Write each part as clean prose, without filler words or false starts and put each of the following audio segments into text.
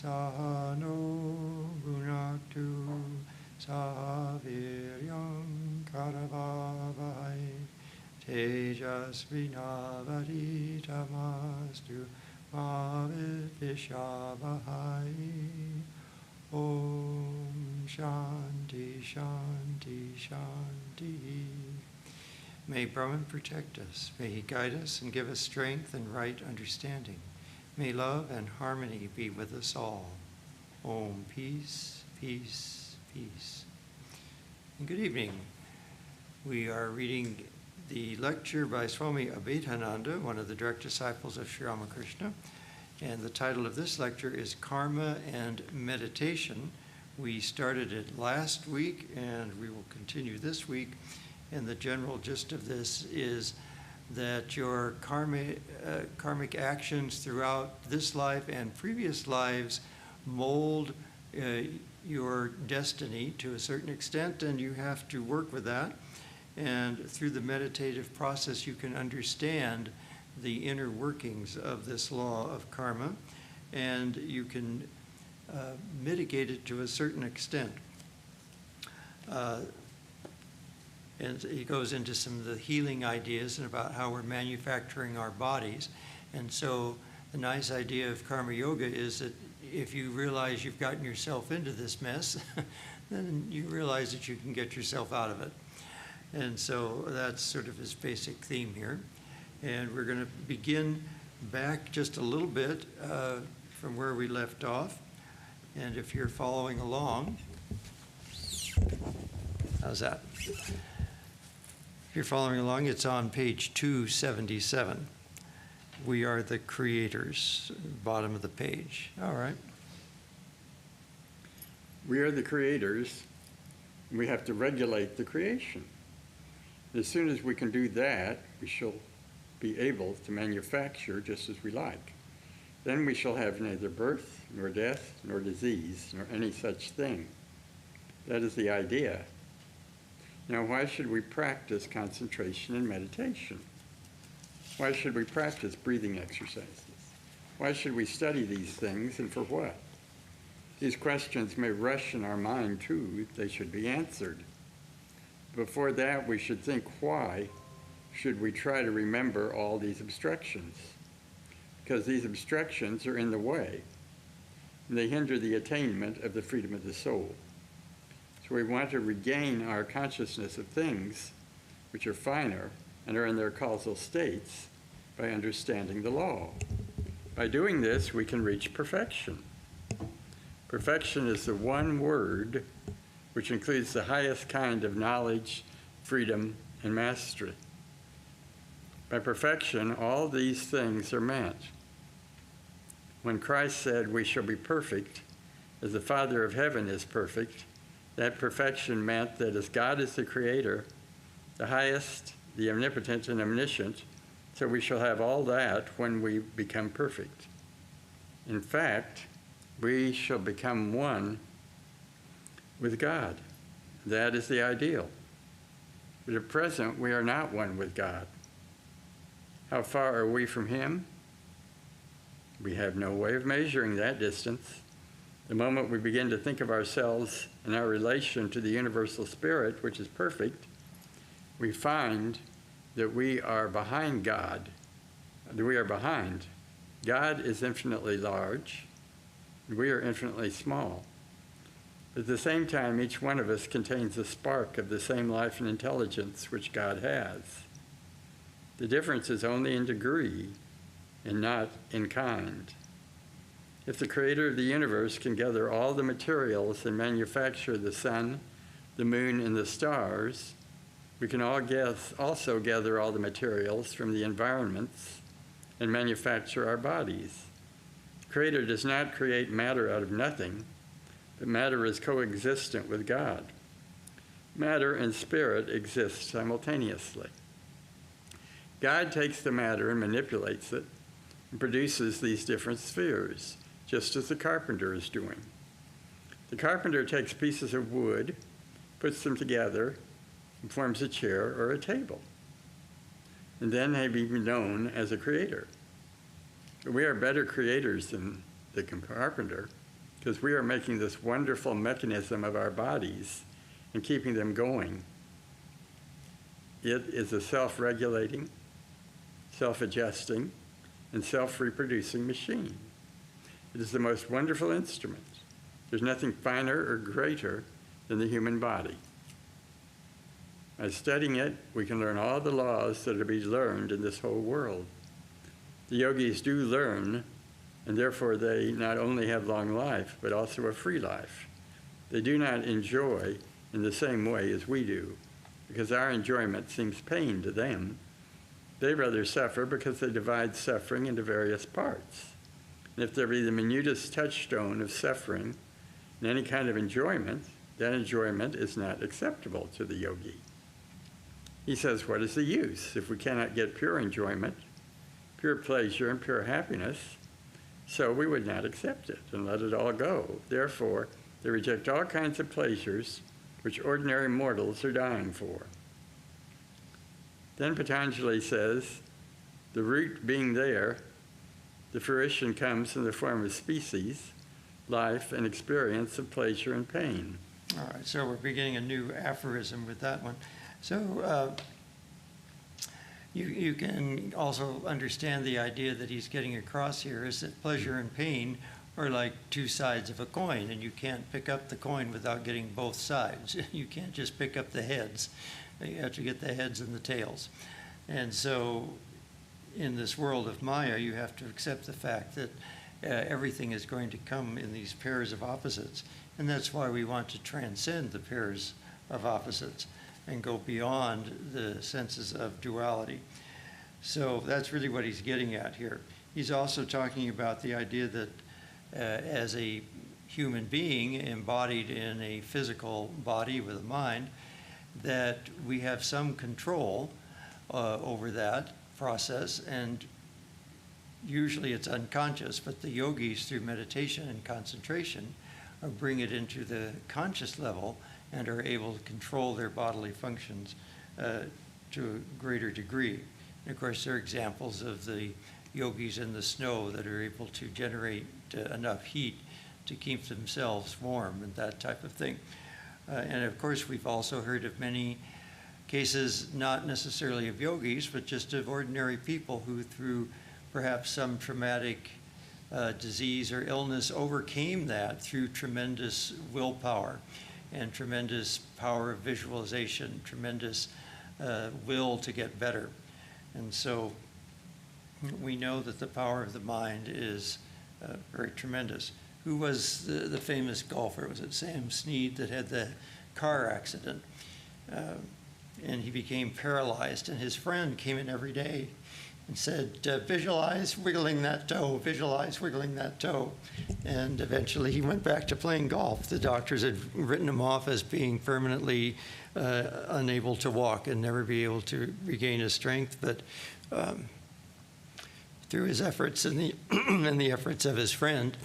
Sahano Gunaktu Saviryam Karavavai Tejasvinavaditamastu Mavidvishavahai. Om Shanti Shanti Shanti. May Brahman protect us. May he guide us and give us strength and right understanding. May love and harmony be with us all. Om, peace, peace, peace. And good evening. We are reading the lecture by Swami Abhedananda, one of the direct disciples of Sri Ramakrishna. And the title of this lecture is Karma and Meditation. We started it last week and we will continue this week. And the general gist of this is that your karmic actions throughout this life and previous lives mold your destiny to a certain extent, and you have to work with that. And through the meditative process, you can understand the inner workings of this law of karma, and you can mitigate it to a certain extent. And he goes into some of the healing ideas and about how we're manufacturing our bodies. And so the nice idea of karma yoga is that if you realize you've gotten yourself into this mess, then you realize that you can get yourself out of it. And so that's sort of his basic theme here. And we're going to begin back just a little bit from where we left off. And if you're following along, how's that? If you're following along, it's on page 277. We are the creators, bottom of the page. All right. We are the creators. We have to regulate the creation. As soon as we can do that, we shall be able to manufacture just as we like. Then we shall have neither birth, nor death, nor disease, nor any such thing. That is the idea. Now, why should we practice concentration and meditation? Why should we practice breathing exercises? Why should we study these things, and for what? These questions may rush in our mind too. They should be answered. Before that, we should think, why should we try to remember all these obstructions? Because these obstructions are in the way, and they hinder the attainment of the freedom of the soul. So we want to regain our consciousness of things which are finer and are in their causal states by understanding the law. By doing this, we can reach perfection. Perfection is the one word which includes the highest kind of knowledge, freedom, and mastery. By perfection, all these things are meant. When Christ said, we shall be perfect, as the Father of heaven is perfect, that perfection meant that as God is the creator, the highest, the omnipotent and omniscient, so we shall have all that when we become perfect. In fact, we shall become one with God. That is the ideal. But at present, we are not one with God. How far are we from him? We have no way of measuring that distance. The moment we begin to think of ourselves in our relation to the universal spirit, which is perfect, we find that we are behind God. That we are behind. God is infinitely large, and we are infinitely small. But at the same time, each one of us contains a spark of the same life and intelligence which God has. The difference is only in degree and not in kind. If the creator of the universe can gather all the materials and manufacture the sun, the moon, and the stars, we can also gather all the materials from the environments and manufacture our bodies. The creator does not create matter out of nothing, but matter is coexistent with God. Matter and spirit exist simultaneously. God takes the matter and manipulates it and produces these different spheres, just as the carpenter is doing. The carpenter takes pieces of wood, puts them together, and forms a chair or a table. And then he may be known as a creator. But we are better creators than the carpenter. because we are making this wonderful mechanism of our bodies and keeping them going. It is a self-regulating, self-adjusting, and self-reproducing machine. It is the most wonderful instrument. There's nothing finer or greater than the human body. By studying it, we can learn all the laws that are to be learned in this whole world. The yogis do learn, and therefore they not only have long life, but also a free life. They do not enjoy in the same way as we do, because our enjoyment seems pain to them. They rather suffer because they divide suffering into various parts. And if there be the minutest touchstone of suffering in any kind of enjoyment, that enjoyment is not acceptable to the yogi. He says, what is the use if we cannot get pure enjoyment, pure pleasure, and pure happiness? So we would not accept it and let it all go. Therefore, they reject all kinds of pleasures which ordinary mortals are dying for. Then Patanjali says, the root being there, the fruition comes in the form of species, life, and experience of pleasure and pain. All right, so we're beginning a new aphorism with that one. So you can also understand the idea that he's getting across here is that pleasure and pain are like two sides of a coin, and you can't pick up the coin without getting both sides. You can't just pick up the heads. You have to get the heads and the tails. And so in this world of Maya, you have to accept the fact that everything is going to come in these pairs of opposites. And that's why we want to transcend the pairs of opposites and go beyond the senses of duality. So that's really what he's getting at here. He's also talking about the idea that as a human being embodied in a physical body with a mind, that we have some control over that process, and usually it's unconscious, but the yogis through meditation and concentration bring it into the conscious level and are able to control their bodily functions to a greater degree. And of course, there are examples of the yogis in the snow that are able to generate enough heat to keep themselves warm and that type of thing. And of course, we've also heard of many cases, not necessarily of yogis, but just of ordinary people who, through perhaps some traumatic disease or illness, overcame that through tremendous willpower and tremendous power of visualization, tremendous will to get better. And so we know that the power of the mind is very tremendous. Who was the famous golfer? Was it Sam Snead that had the car accident? And he became paralyzed, and his friend came in every day and said, visualize wiggling that toe, visualize wiggling that toe. And eventually he went back to playing golf. The doctors had written him off as being permanently unable to walk and never be able to regain his strength. But through his efforts and the efforts of his friend,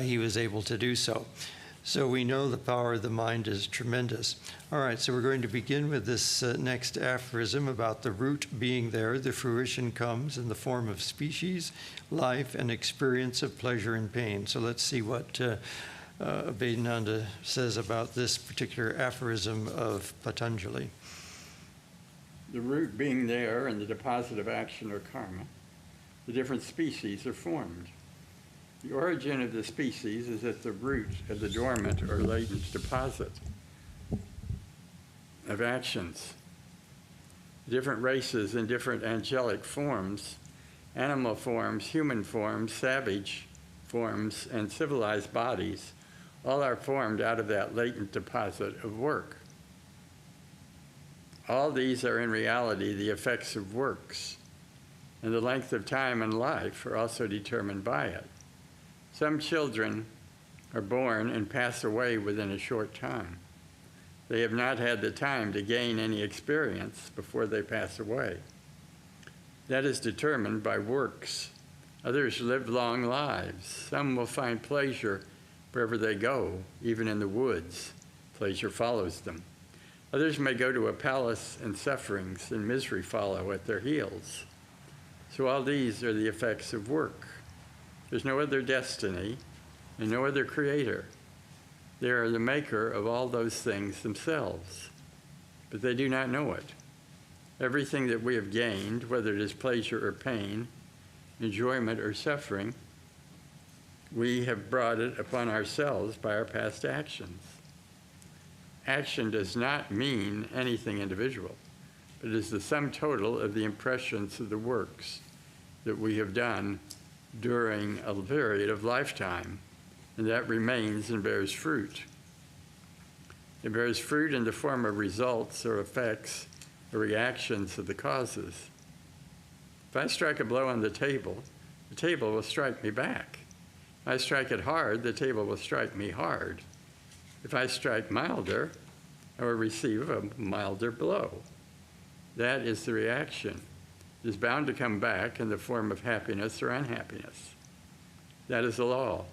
he was able to do so. So we know the power of the mind is tremendous. All right, so we're going to begin with this next aphorism about the root being there. The fruition comes in the form of species, life, and experience of pleasure and pain. So let's see what Abhedananda says about this particular aphorism of Patanjali. The root being there and the deposit of action or karma, the different species are formed. The origin of the species is at the root of the dormant or latent deposit of actions. Different races in different angelic forms, animal forms, human forms, savage forms, and civilized bodies, all are formed out of that latent deposit of work. All these are in reality the effects of works, and the length of time and life are also determined by it. Some children are born and pass away within a short time. They have not had the time to gain any experience before they pass away. That is determined by works. Others live long lives. Some will find pleasure wherever they go, even in the woods. Pleasure follows them. Others may go to a palace, and sufferings and misery follow at their heels. So all these are the effects of work. There's no other destiny and no other creator. They are the maker of all those things themselves, but they do not know it. Everything that we have gained, whether it is pleasure or pain, enjoyment or suffering, we have brought it upon ourselves by our past actions. Action does not mean anything individual, but is the sum total of the impressions of the works that we have done during a period of lifetime, and that remains and bears fruit. It bears fruit in the form of results or effects or reactions of the causes. If I strike a blow on the table will strike me back. If I strike it hard, the table will strike me hard. If I strike milder, I will receive a milder blow. That is the reaction. It is bound to come back in the form of happiness or unhappiness. That is the law.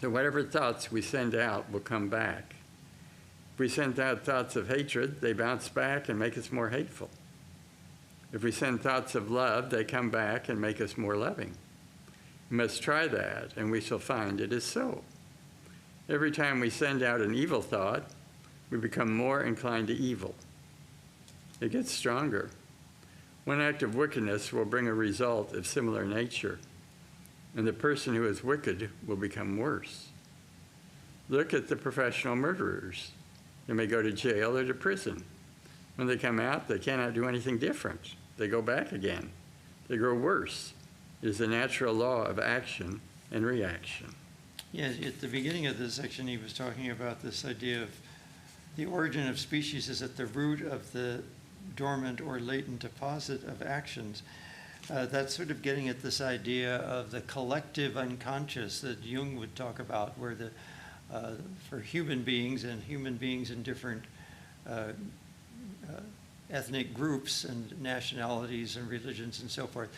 So whatever thoughts we send out will come back. If we send out thoughts of hatred, they bounce back and make us more hateful. If we send thoughts of love, they come back and make us more loving. We must try that, and we shall find it is so. Every time we send out an evil thought, we become more inclined to evil. It gets stronger. One act of wickedness will bring a result of similar nature, and the person who is wicked will become worse. Look at the professional murderers. They may go to jail or to prison. When they come out, they cannot do anything different. They go back again. They grow worse. It is the natural law of action and reaction. Yeah, at the beginning of this section, he was talking about this idea of the origin of species is at the root of the dormant or latent deposit of actions. That's sort of getting at this idea of the collective unconscious that Jung would talk about, where for human beings in different ethnic groups and nationalities and religions and so forth,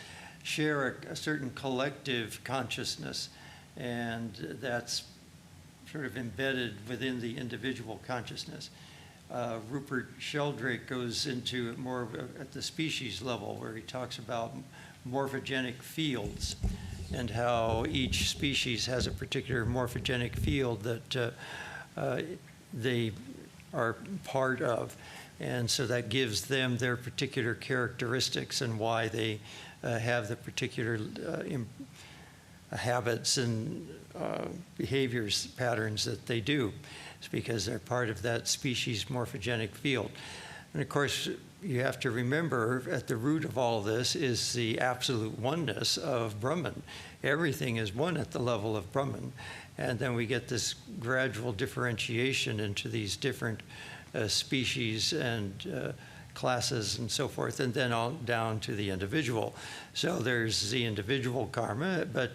share a certain collective consciousness, and that's sort of embedded within the individual consciousness. Rupert Sheldrake goes into it more at the species level, where he talks about morphogenic fields and how each species has a particular morphogenic field that they are part of. And so that gives them their particular characteristics and why they have the particular habits and behaviors patterns that they do. It's because they're part of that species morphogenic field. And of course, you have to remember at the root of all this is the absolute oneness of Brahman. Everything is one at the level of Brahman. And then we get this gradual differentiation into these different species and classes and so forth, and then on down to the individual. So there's the individual karma, but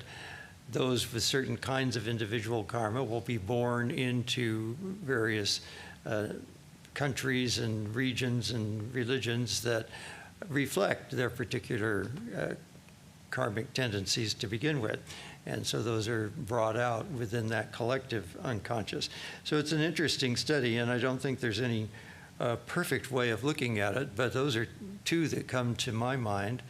those with certain kinds of individual karma will be born into various countries and regions and religions that reflect their particular karmic tendencies to begin with. And so those are brought out within that collective unconscious. So it's an interesting study, and I don't think there's any perfect way of looking at it, but those are two that come to my mind.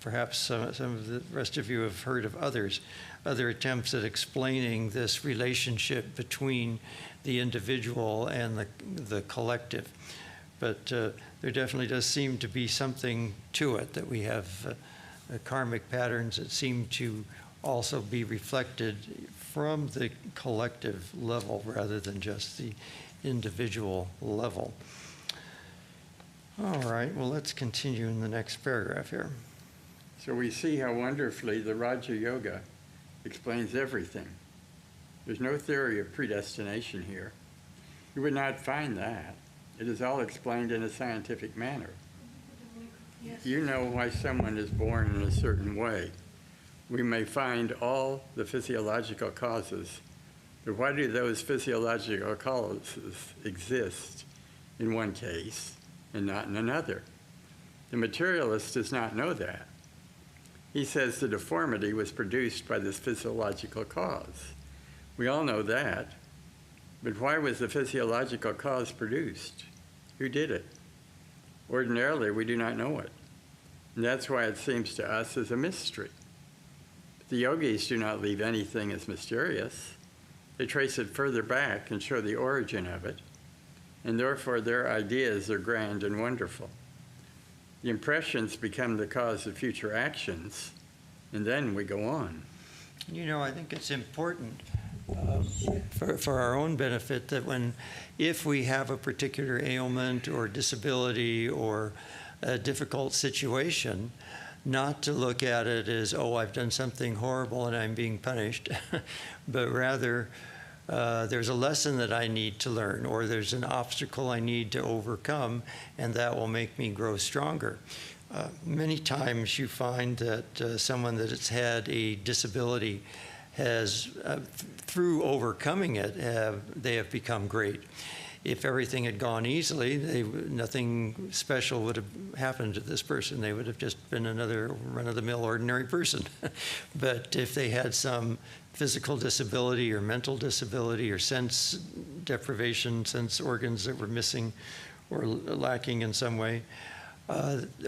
Perhaps some of the rest of you have heard of other attempts at explaining this relationship between the individual and the collective. But there definitely does seem to be something to it, that we have karmic patterns that seem to also be reflected from the collective level rather than just the individual level. All right, well, let's continue in the next paragraph here. So we see how wonderfully the Raja Yoga explains everything. There's no theory of predestination here. You would not find that. It is all explained in a scientific manner. Yes. You know why someone is born in a certain way. We may find all the physiological causes, but why do those physiological causes exist in one case and not in another? The materialist does not know that. He says the deformity was produced by this physiological cause. We all know that, but why was the physiological cause produced? Who did it? Ordinarily, we do not know it. And that's why it seems to us as a mystery. The yogis do not leave anything as mysterious. They trace it further back and show the origin of it, and therefore their ideas are grand and wonderful. The impressions become the cause of future actions, and then we go on. You know, I think it's important for our own benefit that if we have a particular ailment or disability or a difficult situation, not to look at it as, oh, I've done something horrible and I'm being punished, but rather there's a lesson that I need to learn, or there's an obstacle I need to overcome, and that will make me grow stronger. Many times you find that someone that has had a disability has, through overcoming it, they have become great. If everything had gone easily, nothing special would have happened to this person. They would have just been another run-of-the-mill ordinary person. But if they had some physical disability or mental disability or sense deprivation, sense organs that were missing or lacking in some way,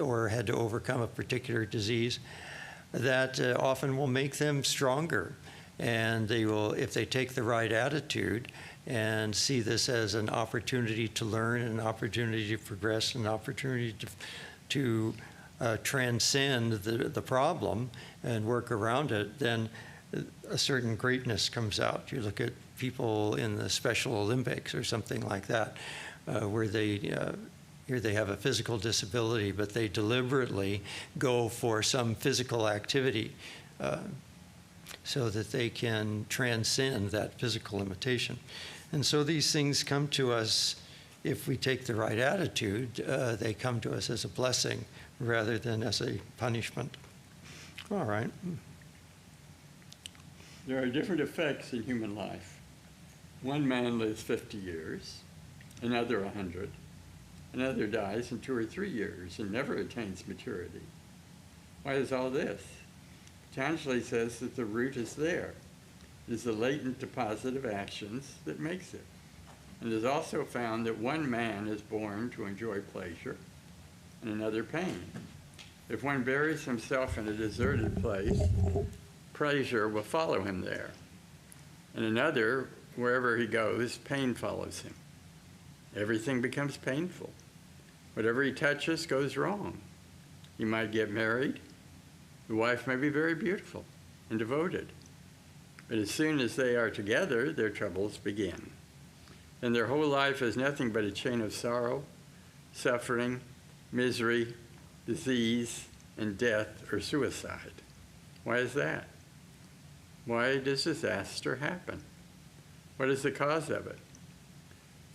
or had to overcome a particular disease, that often will make them stronger. And they will, if they take the right attitude and see this as an opportunity to learn, an opportunity to progress, an opportunity to transcend the problem and work around it, then a certain greatness comes out. You look at people in the Special Olympics or something like that, where here they have a physical disability, but they deliberately go for some physical activity so that they can transcend that physical limitation. And so these things come to us, if we take the right attitude, they come to us as a blessing rather than as a punishment. All right. There are different effects in human life. One man lives 50 years, another 100. Another dies in 2 or 3 years and never attains maturity. Why is all this? Patanjali says that the root is there. It is the latent deposit of actions that makes it. And it is also found that one man is born to enjoy pleasure and another pain. If one buries himself in a deserted place, pleasure will follow him there. And another, wherever he goes, pain follows him. Everything becomes painful. Whatever he touches goes wrong. He might get married. The wife may be very beautiful and devoted. But as soon as they are together, their troubles begin. And their whole life is nothing but a chain of sorrow, suffering, misery, disease, and death or suicide. Why is that? Why does disaster happen? What is the cause of it?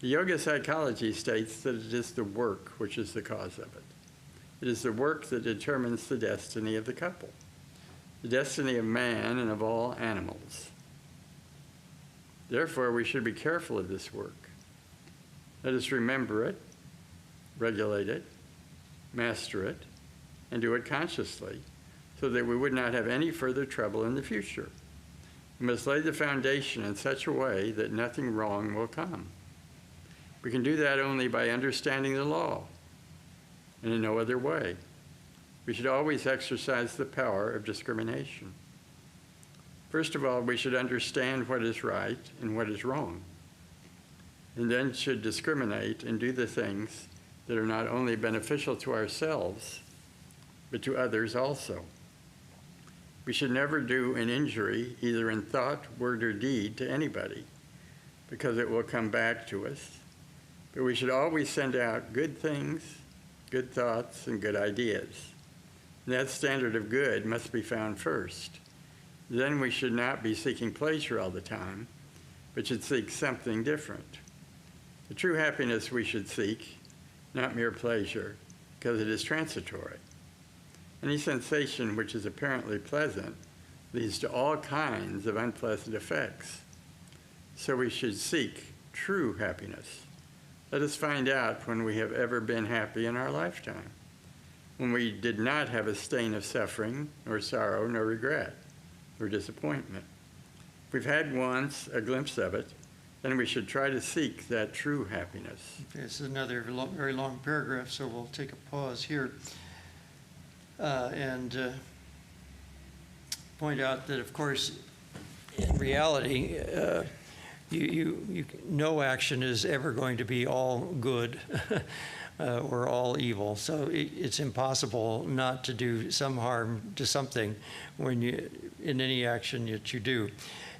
The yoga psychology states that it is the work which is the cause of it. It is the work that determines the destiny of the couple, the destiny of man and of all animals. Therefore, we should be careful of this work. Let us remember it, regulate it, master it, and do it consciously so that we would not have any further trouble in the future. We must lay the foundation in such a way that nothing wrong will come. We can do that only by understanding the law, and in no other way. We should always exercise the power of discrimination. First of all, we should understand what is right and what is wrong, and then should discriminate and do the things that are not only beneficial to ourselves, but to others also. We should never do an injury, either in thought, word, or deed, to anybody, because it will come back to us. But we should always send out good things, good thoughts, and good ideas. And that standard of good must be found first. Then we should not be seeking pleasure all the time, but should seek something different. The true happiness we should seek, not mere pleasure, because it is transitory. Any sensation which is apparently pleasant leads to all kinds of unpleasant effects. So we should seek true happiness. Let us find out when we have ever been happy in our lifetime, when we did not have a stain of suffering, nor sorrow, nor regret, or disappointment. If we've had once a glimpse of it, then we should try to seek that true happiness. Okay, this is another very long paragraph, so we'll take a pause here. point out that, of course, in reality, no action is ever going to be all good or all evil. So it's impossible not to do some harm to something in any action that you do.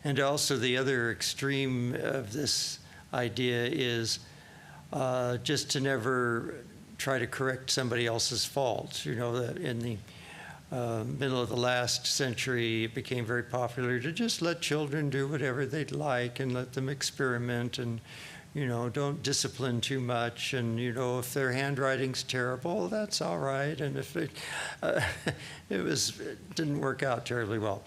And also the other extreme of this idea is just to never try to correct somebody else's faults. You know, that in the middle of the last century, it became very popular to just let children do whatever they'd like and let them experiment and, you know, don't discipline too much. And, you know, if their handwriting's terrible, that's all right. And if it didn't work out terribly well.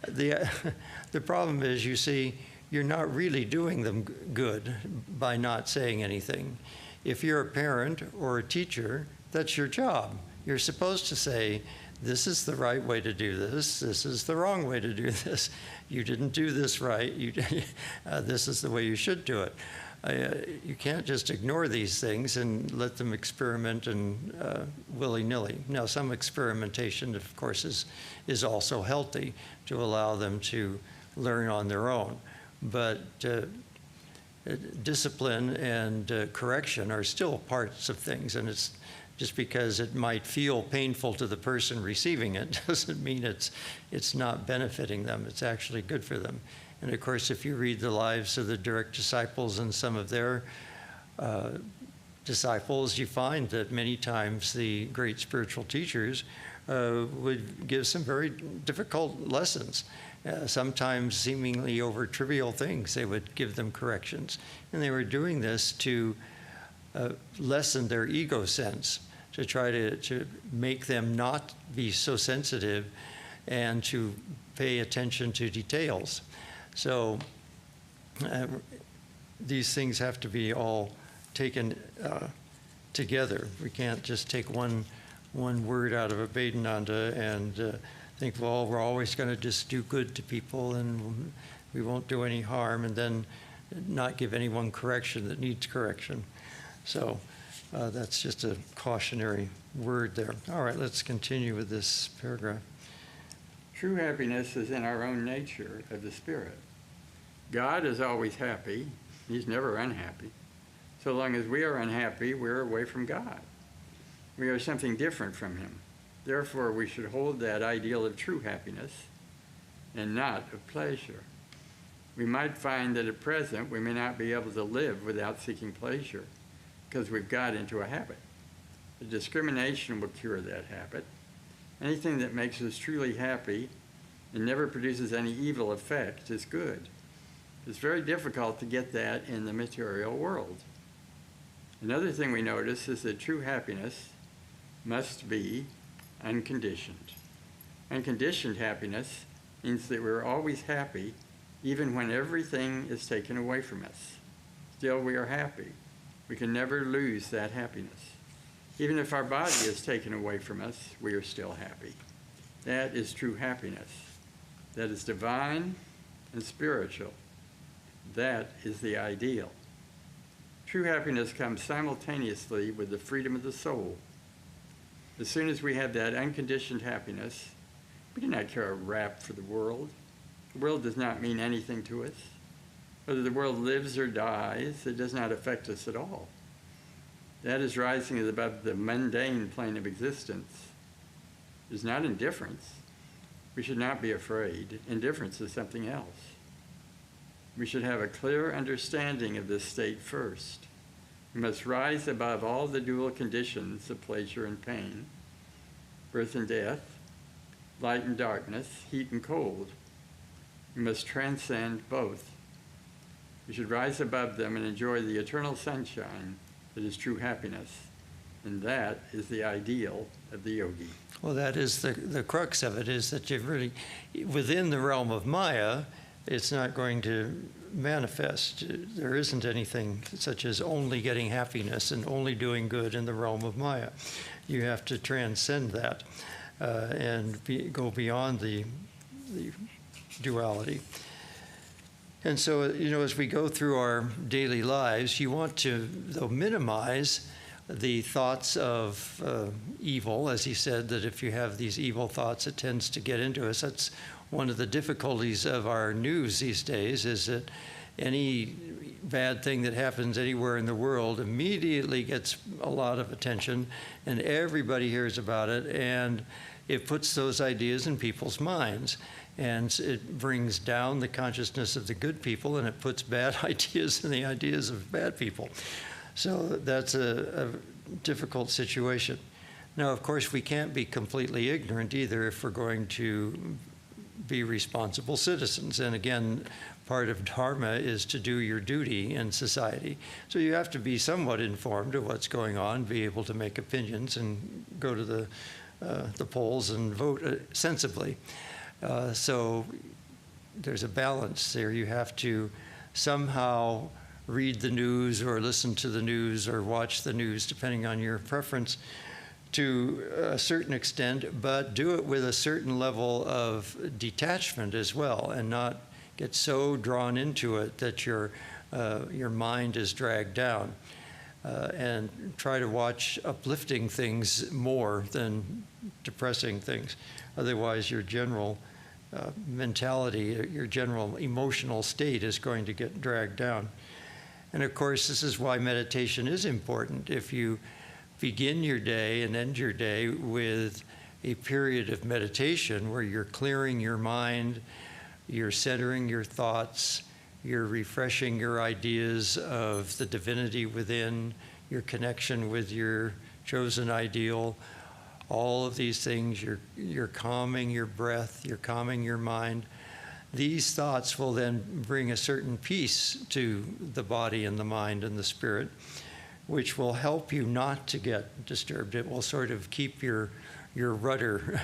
The problem is, you see, you're not really doing them good by not saying anything. If you're a parent or a teacher, that's your job. You're supposed to say, this is the right way to do this. This is the wrong way to do this. You didn't do this right. This is the way you should do it. You can't just ignore these things and let them experiment and willy-nilly. Now, some experimentation, of course, is also healthy to allow them to learn on their own. But discipline and correction are still parts of things, and it's just because it might feel painful to the person receiving it doesn't mean it's not benefiting them. It's actually good for them. And of course, if you read the lives of the direct disciples and some of their disciples, you find that many times the great spiritual teachers would give some very difficult lessons. Sometimes seemingly over trivial things, they would give them corrections. And they were doing this to lessen their ego sense, to try to make them not be so sensitive and to pay attention to details. So these things have to be all taken together. We can't just take one word out of Abhedananda and think, well, we're always going to just do good to people and we won't do any harm, and then not give anyone correction that needs correction. So that's just a cautionary word there. All right, let's continue with this paragraph. True happiness is in our own nature of the spirit. God is always happy. He's never unhappy. So long as we are unhappy, we're away from God. We are something different from him. Therefore, we should hold that ideal of true happiness and not of pleasure. We might find that at present we may not be able to live without seeking pleasure because we've got into a habit. The discrimination will cure that habit. Anything that makes us truly happy and never produces any evil effect is good. It's very difficult to get that in the material world. Another thing we notice is that true happiness must be unconditioned. Unconditioned happiness means that we're always happy even when everything is taken away from us. Still, we are happy. We can never lose that happiness. Even if our body is taken away from us, we are still happy. That is true happiness. That is divine and spiritual. That is the ideal. True happiness comes simultaneously with the freedom of the soul. As soon as we have that unconditioned happiness, we do not care a rap for the world. The world does not mean anything to us. Whether the world lives or dies, it does not affect us at all. That is rising above the mundane plane of existence. It is not indifference. We should not be afraid. Indifference is something else. We should have a clear understanding of this state first. We must rise above all the dual conditions of pleasure and pain, birth and death, light and darkness, heat and cold. We must transcend both. We should rise above them and enjoy the eternal sunshine that is true happiness. And that is the ideal of the yogi. Well, that is the crux of it, is that you've really, within the realm of Maya, it's not going to manifest. There isn't anything such as only getting happiness and only doing good in the realm of Maya. You have to transcend that and go beyond the duality. And so, you know, as we go through our daily lives, you want to, though, minimize the thoughts of evil. As he said, that if you have these evil thoughts, it tends to get into us. That's one of the difficulties of our news these days is that any bad thing that happens anywhere in the world immediately gets a lot of attention, and everybody hears about it, and it puts those ideas in people's minds. And it brings down the consciousness of the good people, and it puts bad ideas in the ideas of bad people. So that's a difficult situation. Now, of course, we can't be completely ignorant either if we're going to be responsible citizens. And again, part of dharma is to do your duty in society. So you have to be somewhat informed of what's going on, be able to make opinions, and go to the polls and vote sensibly. So there's a balance there. You have to somehow read the news or listen to the news or watch the news, depending on your preference, to a certain extent, but do it with a certain level of detachment as well, and not get so drawn into it that your mind is dragged down. And try to watch uplifting things more than depressing things. Otherwise, your general mentality, your general emotional state is going to get dragged down. And of course, this is why meditation is important. If you begin your day and end your day with a period of meditation where you're clearing your mind, you're centering your thoughts, you're refreshing your ideas of the divinity within, your connection with your chosen ideal, all of these things, you're calming your breath, you're calming your mind. These thoughts will then bring a certain peace to the body and the mind and the spirit, which will help you not to get disturbed. It will sort of keep your rudder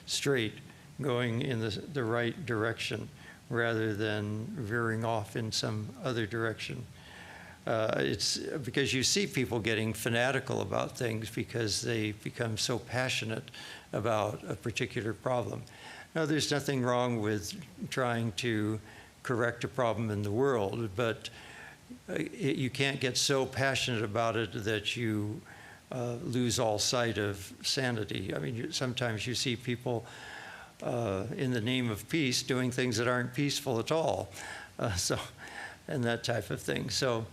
straight, going in the right direction, rather than veering off in some other direction. It's because you see people getting fanatical about things because they become so passionate about a particular problem. Now, there's nothing wrong with trying to correct a problem in the world, but you can't get so passionate about it that you lose all sight of sanity. I mean, sometimes you see people in the name of peace doing things that aren't peaceful at all, and that type of thing. So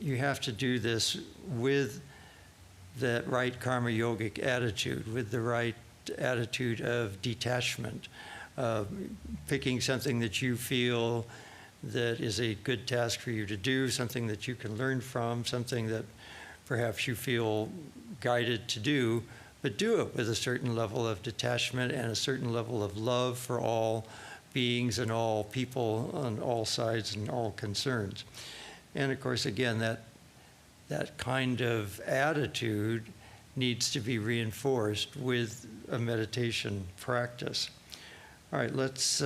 you have to do this with that right karma yogic attitude, with the right attitude of detachment, picking something that you feel that is a good task for you to do, something that you can learn from, something that perhaps you feel guided to do, but do it with a certain level of detachment and a certain level of love for all beings and all people on all sides and all concerns. And of course, again, that kind of attitude needs to be reinforced with a meditation practice. All right, let's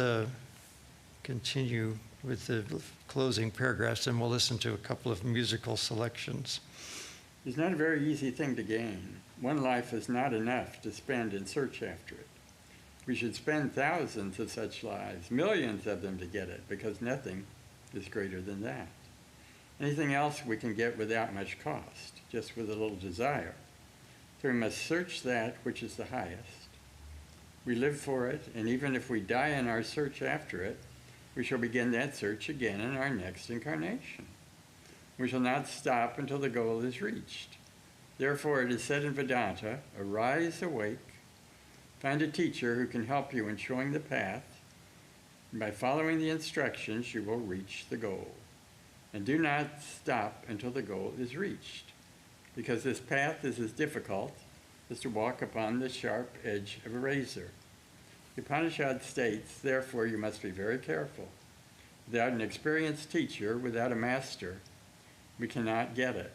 continue with the closing paragraphs, and we'll listen to a couple of musical selections. It's not a very easy thing to gain. One life is not enough to spend in search after it. We should spend thousands of such lives, millions of them to get it, because nothing is greater than that. Anything else we can get without much cost, just with a little desire. So we must search that which is the highest. We live for it, and even if we die in our search after it, we shall begin that search again in our next incarnation. We shall not stop until the goal is reached. Therefore, it is said in Vedanta, arise, awake, find a teacher who can help you in showing the path, and by following the instructions, you will reach the goal. And do not stop until the goal is reached, because this path is as difficult as to walk upon the sharp edge of a razor. The Upanishad states, therefore, you must be very careful. Without an experienced teacher, without a master, we cannot get it.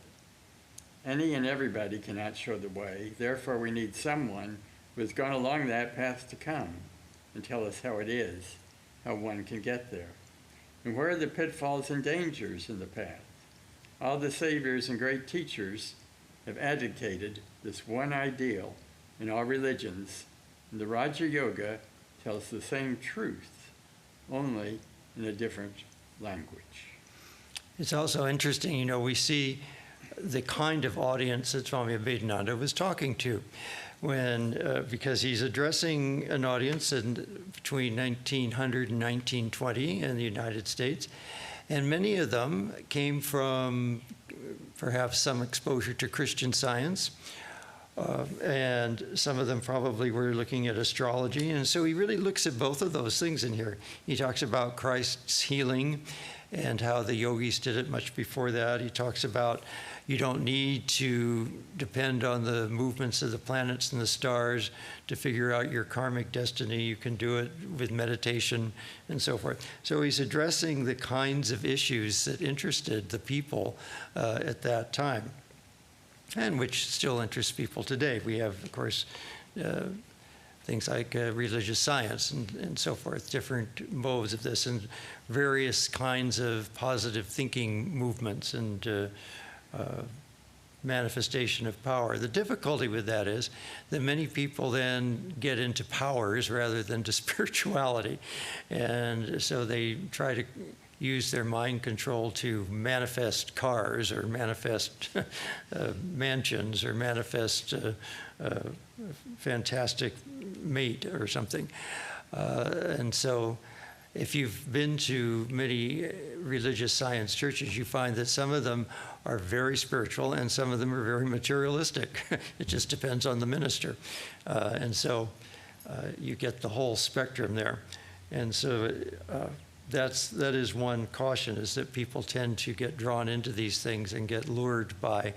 Any and everybody cannot show the way. Therefore, we need someone who has gone along that path to come and tell us how it is, how one can get there. And where are the pitfalls and dangers in the path? All the saviors and great teachers have advocated this one ideal in all religions, and the Raja Yoga tells the same truth, only in a different language. It's also interesting, you know, we see the kind of audience that Swami Abhedananda was talking to. because he's addressing an audience between 1900 and 1920 in the United States, and many of them came from perhaps some exposure to Christian Science, and some of them probably were looking at astrology, and so he really looks at both of those things in here. He talks about Christ's healing and how the yogis did it much before that. He talks about you don't need to depend on the movements of the planets and the stars to figure out your karmic destiny. You can do it with meditation and so forth. So he's addressing the kinds of issues that interested the people at that time, and which still interests people today. We have, of course, things like religious science and so forth, different modes of this, and various kinds of positive thinking movements and manifestation of power. The difficulty with that is that many people then get into powers rather than to spirituality. And so they try to use their mind control to manifest cars or manifest mansions or manifest a fantastic mate or something. And so if you've been to many religious science churches, you find that some of them are very spiritual and some of them are very materialistic. It just depends on the minister. And so you get the whole spectrum there. And so that is one caution, is that people tend to get drawn into these things and get lured by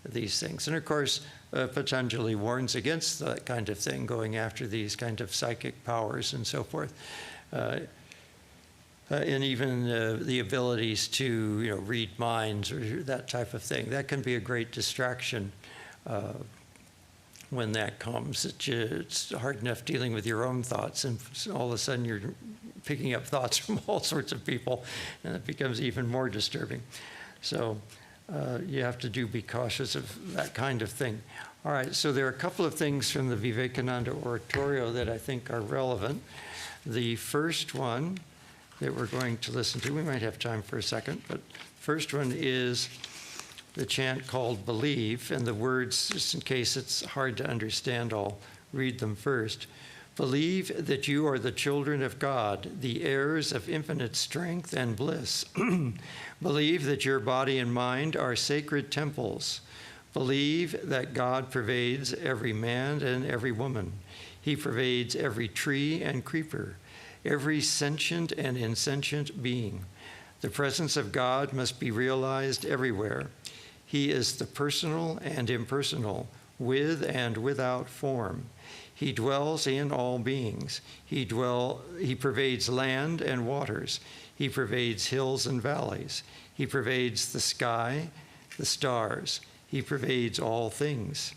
these things. And of course, Patanjali warns against that kind of thing, going after these kind of psychic powers and so forth. And even the abilities to, read minds or that type of thing. That can be a great distraction when that comes. It's hard enough dealing with your own thoughts, and all of a sudden you're picking up thoughts from all sorts of people, and it becomes even more disturbing. So you have to be cautious of that kind of thing. All right, so there are a couple of things from the Vivekananda Oratorio that I think are relevant. The first one that we're going to listen to, we might have time for a second, but first one is the chant called Believe, and the words, just in case it's hard to understand, I'll read them first. Believe that you are the children of God, the heirs of infinite strength and bliss. Believe that your body and mind are sacred temples. Believe that God pervades every man and every woman. He pervades every tree and creeper, every sentient and insentient being. The presence of God must be realized everywhere. He is the personal and impersonal, with and without form. He dwells in all beings. He pervades land and waters. He pervades hills and valleys. He pervades the sky, the stars. He pervades all things.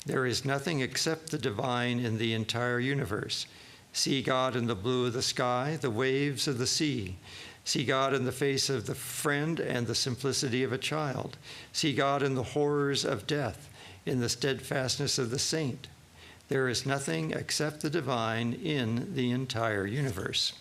There is nothing except the divine in the entire universe. See God in the blue of the sky, the waves of the sea. See God in the face of the friend and the simplicity of a child. See God in the horrors of death, in the steadfastness of the saint. There is nothing except the divine in the entire universe.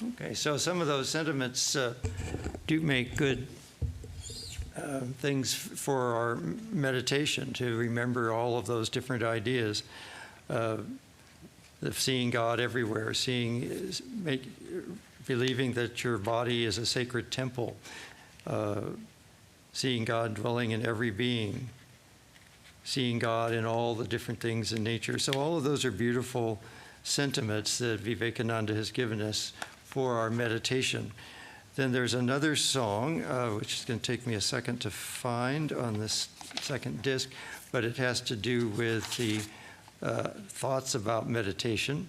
Okay, so some of those sentiments do make good things for our meditation, to remember all of those different ideas of seeing God everywhere, believing that your body is a sacred temple, seeing God dwelling in every being, seeing God in all the different things in nature. So all of those are beautiful sentiments that Vivekananda has given us for our meditation. Then there's another song, which is going to take me a second to find on this second disc, but it has to do with the thoughts about meditation.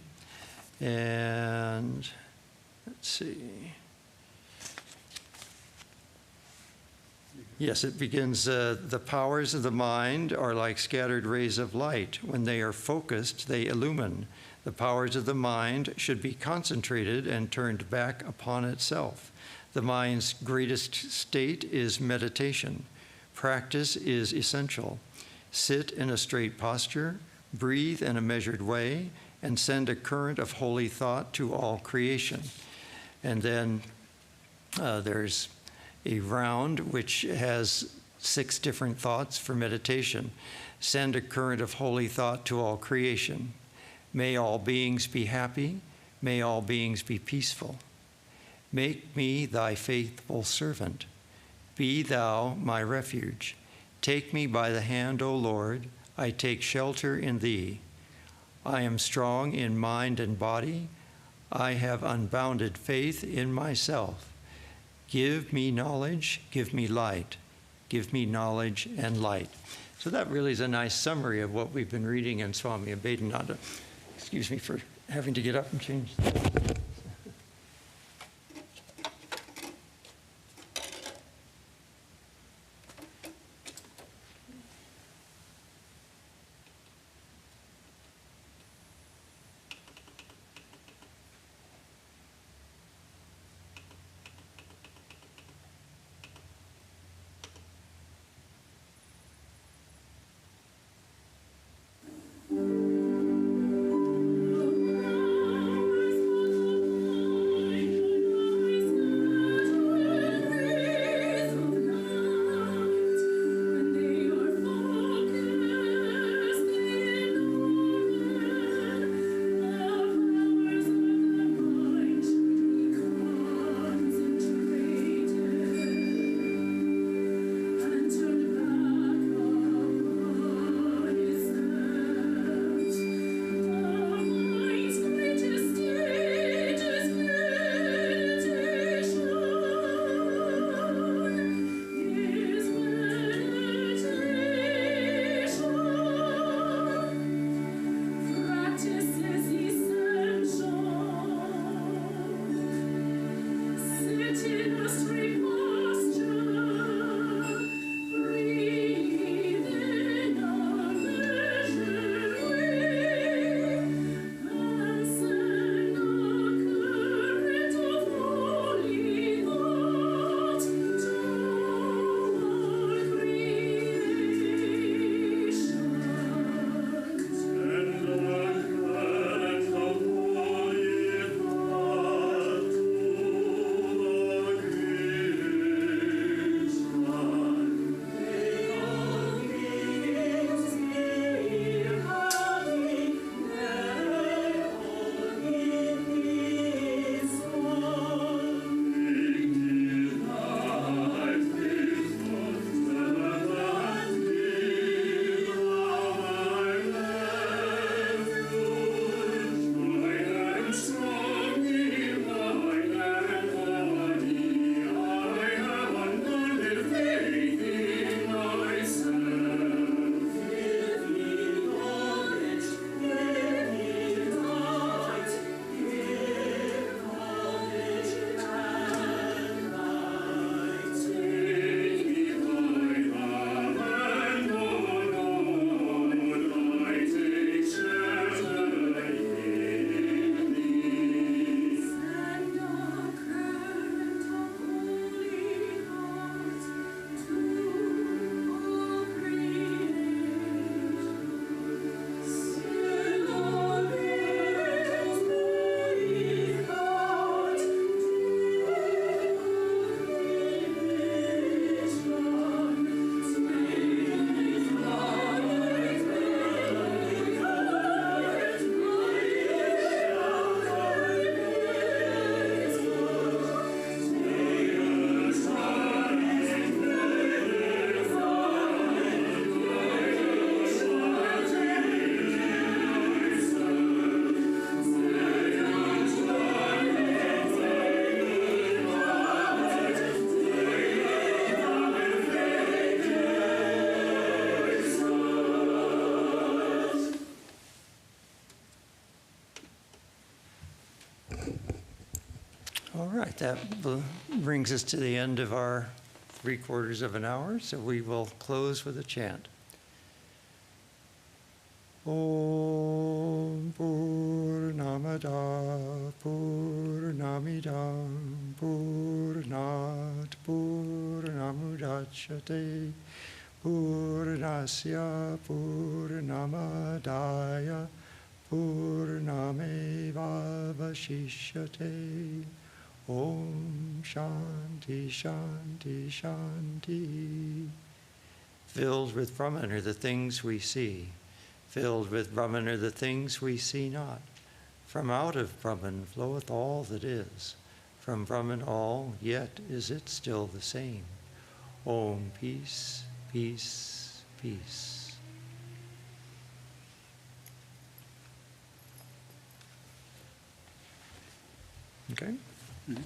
And let's see. Yes, it begins, the powers of the mind are like scattered rays of light. When they are focused, they illumine. The powers of the mind should be concentrated and turned back upon itself. The mind's greatest state is meditation. Practice is essential. Sit in a straight posture, breathe in a measured way, and send a current of holy thought to all creation. And then there's a round which has 6 different thoughts for meditation. Send a current of holy thought to all creation. May all beings be happy. May all beings be peaceful. Make me thy faithful servant. Be thou my refuge. Take me by the hand, O Lord. I take shelter in thee. I am strong in mind and body. I have unbounded faith in myself. Give me knowledge, give me light. Give me knowledge and light. So that really is a nice summary of what we've been reading in Swami Abhedananda. Excuse me for having to get up and change. All right, that brings us to the end of our 3/4 of an hour, so we will close with a chant. Om Purnamada Purnamidam Purnat Purnamudachyate Purnasya Purnamadaya Purnamevavashishyate. Om Shanti Shanti Shanti. Filled with Brahman are the things we see. Filled with Brahman are the things we see not. From out of Brahman floweth all that is. From Brahman all, yet is it still the same. Om, peace, peace, peace. Okay? Mhm.